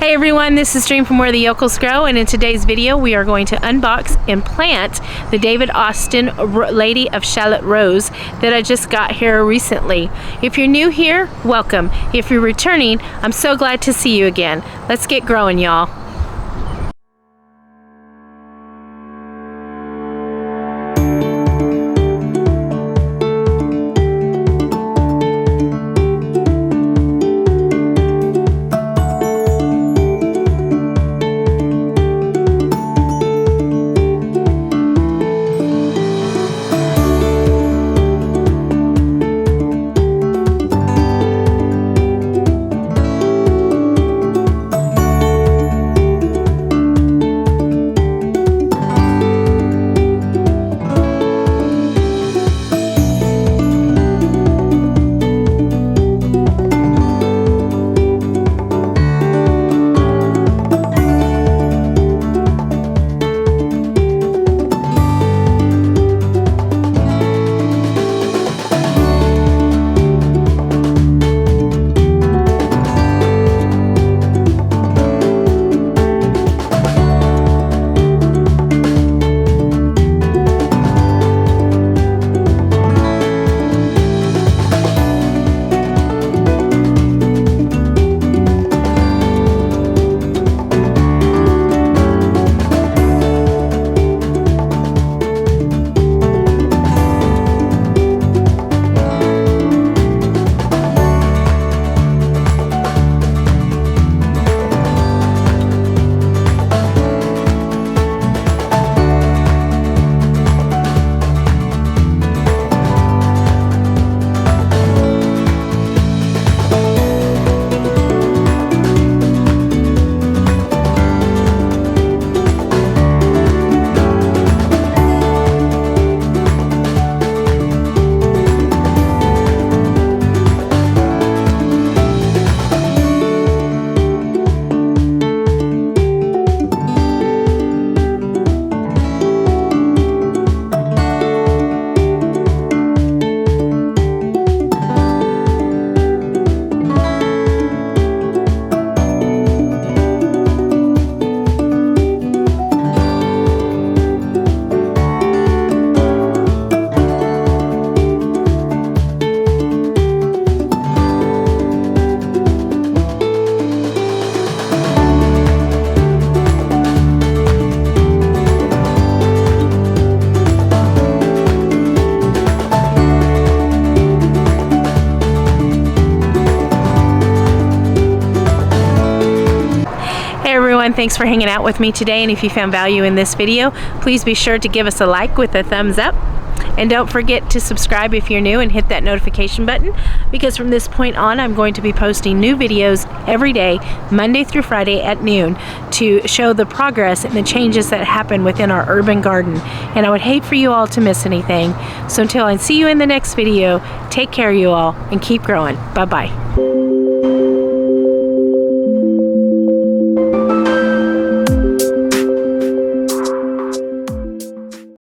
Hey everyone, this is Dream from Where the Yocals Grow, and in today's video we are going to unbox and plant the David Austin Lady of Shallot Rose that I just got here recently. If you're new here, welcome. If you're returning, I'm so glad to see you again. Let's get growing, y'all. Thanks for hanging out with me today, and if you found value in this video, please be sure to give us a like with a thumbs up, and don't forget to subscribe if you're new and hit that notification button, because from this point on I'm going to be posting new videos every day, Monday through Friday at noon, to show the progress and the changes that happen within our urban garden, and I would hate for you all to miss anything. So until I see you in the next video, take care you all and keep growing. Bye bye.